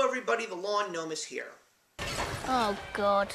Hello everybody, the Lawn Gnome is here. Oh, God.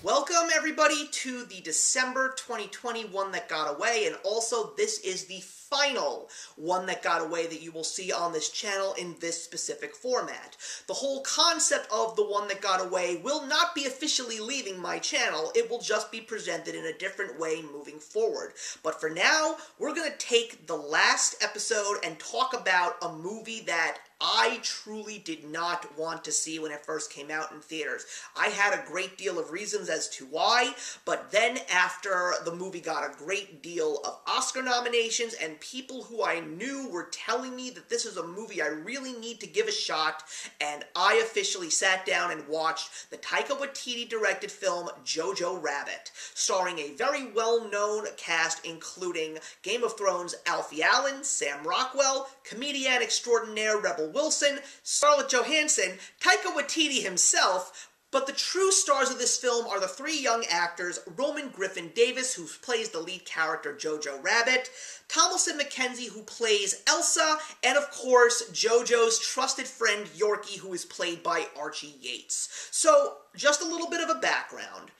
Welcome everybody to the December 2020 One That Got Away, and also this is the final One That Got Away that you will see on this channel in this specific format. The whole concept of the One That Got Away will not be officially leaving my channel, it will just be presented in a different way moving forward. But for now, we're going to take the last episode and talk about a movie that I truly did not want to see when it first came out in theaters. I had a great deal of reasons as to why, but then after the movie got a great deal of Oscar nominations and people who I knew were telling me that this is a movie I really need to give a shot, and I officially sat down and watched the Taika Waititi directed film Jojo Rabbit, starring a very well-known cast including Game of Thrones Alfie Allen, Sam Rockwell, comedian extraordinaire Rebel Wilson, Scarlett Johansson, Taika Waititi himself, but the true stars of this film are the three young actors, Roman Griffin Davis, who plays the lead character Jojo Rabbit, Thomasin McKenzie, who plays Elsa, and of course, Jojo's trusted friend Yorkie, who is played by Archie Yates. So, just a little bit of a background.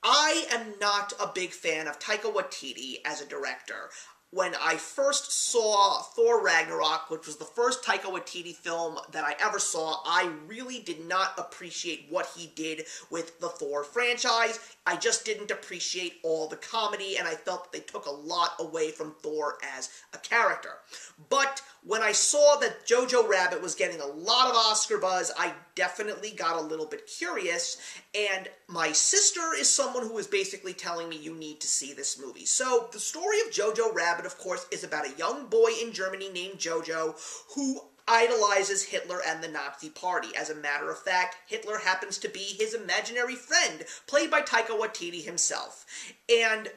I am not a big fan of Taika Waititi as a director. When I first saw Thor Ragnarok, which was the first Taika Waititi film that I ever saw, I really did not appreciate what he did with the Thor franchise. I just didn't appreciate all the comedy, and I felt that they took a lot away from Thor as a character. But when I saw that Jojo Rabbit was getting a lot of Oscar buzz, I definitely got a little bit curious, and my sister is someone who was basically telling me, you need to see this movie. So, the story of Jojo Rabbit, of course, is about a young boy in Germany named Jojo who idolizes Hitler and the Nazi Party. As a matter of fact, Hitler happens to be his imaginary friend, played by Taika Waititi himself. And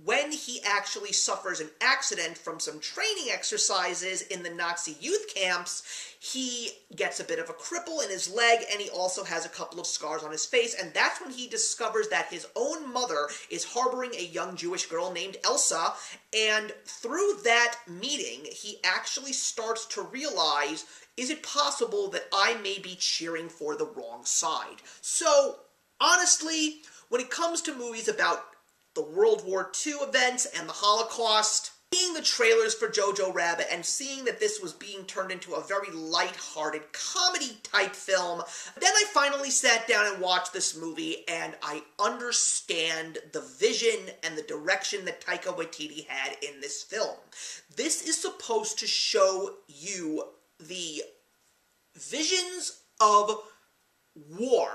when he actually suffers an accident from some training exercises in the Nazi youth camps, he gets a bit of a cripple in his leg, and he also has a couple of scars on his face, and that's when he discovers that his own mother is harboring a young Jewish girl named Elsa, and through that meeting, he actually starts to realize, is it possible that I may be cheering for the wrong side? So, honestly, when it comes to movies about the World War II events and the Holocaust, seeing the trailers for Jojo Rabbit and seeing that this was being turned into a very light-hearted comedy-type film, then I finally sat down and watched this movie, and I understand the vision and the direction that Taika Waititi had in this film. This is supposed to show you the visions of war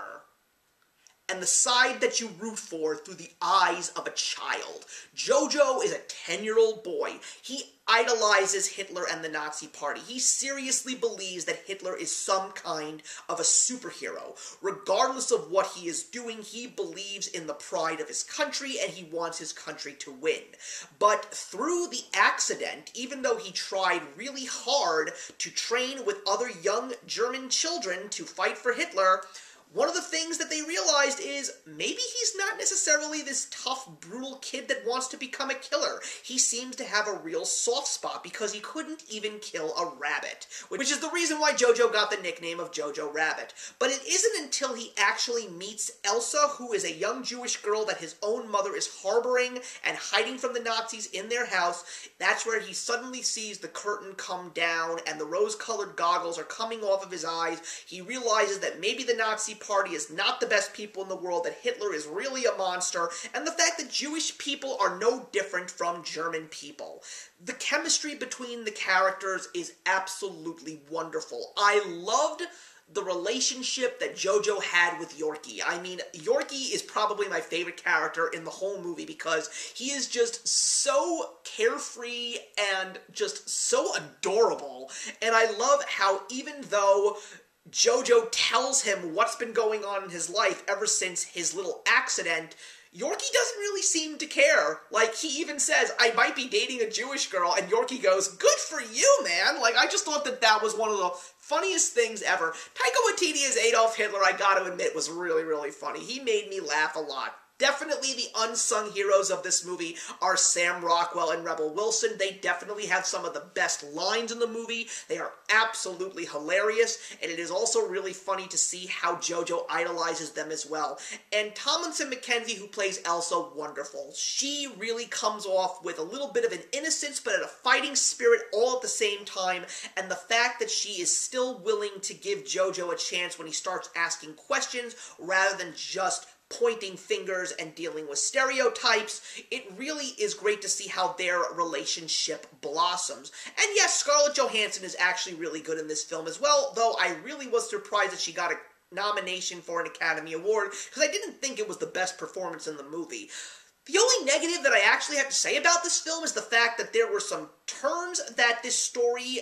and the side that you root for through the eyes of a child. Jojo is a 10-year-old boy. He idolizes Hitler and the Nazi Party. He seriously believes that Hitler is some kind of a superhero. Regardless of what he is doing, he believes in the pride of his country and he wants his country to win. But through the accident, even though he tried really hard to train with other young German children to fight for Hitler, one of the things that they realized is maybe he's not necessarily this tough, brutal kid that wants to become a killer. He seems to have a real soft spot because he couldn't even kill a rabbit, which is the reason why Jojo got the nickname of Jojo Rabbit. But it isn't until he actually meets Elsa, who is a young Jewish girl that his own mother is harboring and hiding from the Nazis in their house, that's where he suddenly sees the curtain come down and the rose-colored goggles are coming off of his eyes. He realizes that maybe the Nazi Party is not the best people in the world, that Hitler is really a monster, and the fact that Jewish people are no different from German people. The chemistry between the characters is absolutely wonderful. I loved the relationship that Jojo had with Yorkie. I mean, Yorkie is probably my favorite character in the whole movie because he is just so carefree and just so adorable. And I love how even though Jojo tells him what's been going on in his life ever since his little accident, Yorkie doesn't really seem to care. Like, he even says, I might be dating a Jewish girl, and Yorkie goes, good for you, man! Like, I just thought that that was one of the funniest things ever. Taika Waititi as Adolf Hitler, I gotta admit, was really, really funny. He made me laugh a lot. Definitely the unsung heroes of this movie are Sam Rockwell and Rebel Wilson. They definitely have some of the best lines in the movie. They are absolutely hilarious, and it is also really funny to see how Jojo idolizes them as well. And Tomlinson McKenzie, who plays Elsa, wonderful. She really comes off with a little bit of an innocence, but a fighting spirit all at the same time, and the fact that she is still willing to give Jojo a chance when he starts asking questions, rather than just pointing fingers and dealing with stereotypes. It really is great to see how their relationship blossoms. And yes, Scarlett Johansson is actually really good in this film as well, though I really was surprised that she got a nomination for an Academy Award, because I didn't think it was the best performance in the movie. The only negative that I actually have to say about this film is the fact that there were some turns that this story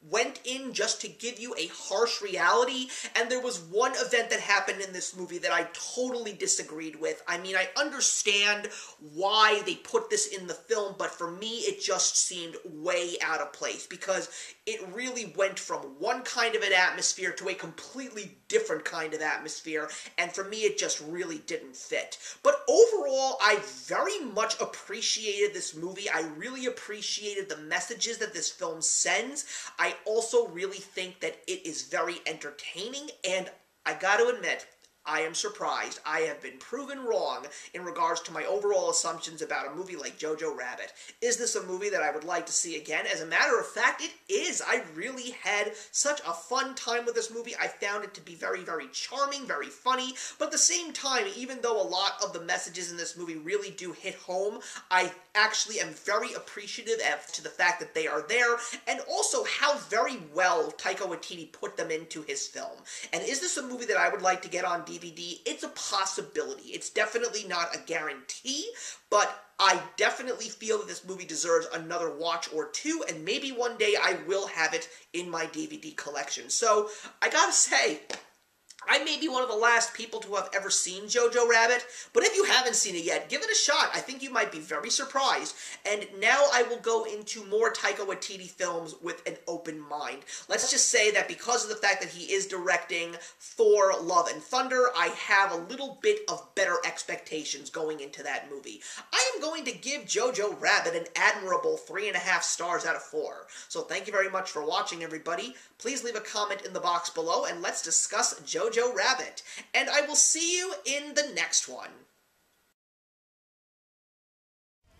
went in just to give you a harsh reality, and there was one event that happened in this movie that I totally disagreed with. I mean, I understand why they put this in the film, but for me, it just seemed way out of place, because it really went from one kind of an atmosphere to a completely different kind of atmosphere, and for me, it just really didn't fit. But overall, I very much appreciated this movie. I really appreciated the messages that this film sends. I also really think that it is very entertaining, and I gotta admit, I am surprised. I have been proven wrong in regards to my overall assumptions about a movie like Jojo Rabbit. Is this a movie that I would like to see again? As a matter of fact, it is. I really had such a fun time with this movie. I found it to be very, very charming, very funny, but at the same time, even though a lot of the messages in this movie really do hit home, I actually am very appreciative to the fact that they are there, and also how very well Taika Waititi put them into his film. And is this a movie that I would like to get on DVD? It's a possibility. It's definitely not a guarantee, but I definitely feel that this movie deserves another watch or two, and maybe one day I will have it in my DVD collection. So, I gotta say, I may be one of the last people to have ever seen Jojo Rabbit, but if you haven't seen it yet, give it a shot. I think you might be very surprised. And now I will go into more Taika Waititi films with an open mind. Let's just say that because of the fact that he is directing Thor, Love and Thunder, I have a little bit of better expectations going into that movie. I am going to give Jojo Rabbit an admirable 3.5 stars out of 4. So thank you very much for watching, everybody. Please leave a comment in the box below, and let's discuss Jojo Rabbit. And I will see you in the next one.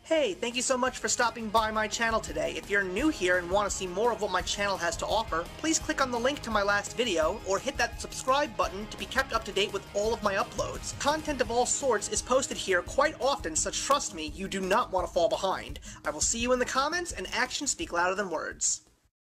Hey, thank you so much for stopping by my channel today. If you're new here and want to see more of what my channel has to offer, please click on the link to my last video, or hit that subscribe button to be kept up to date with all of my uploads. Content of all sorts is posted here quite often, so trust me, you do not want to fall behind. I will see you in the comments, and actions speak louder than words.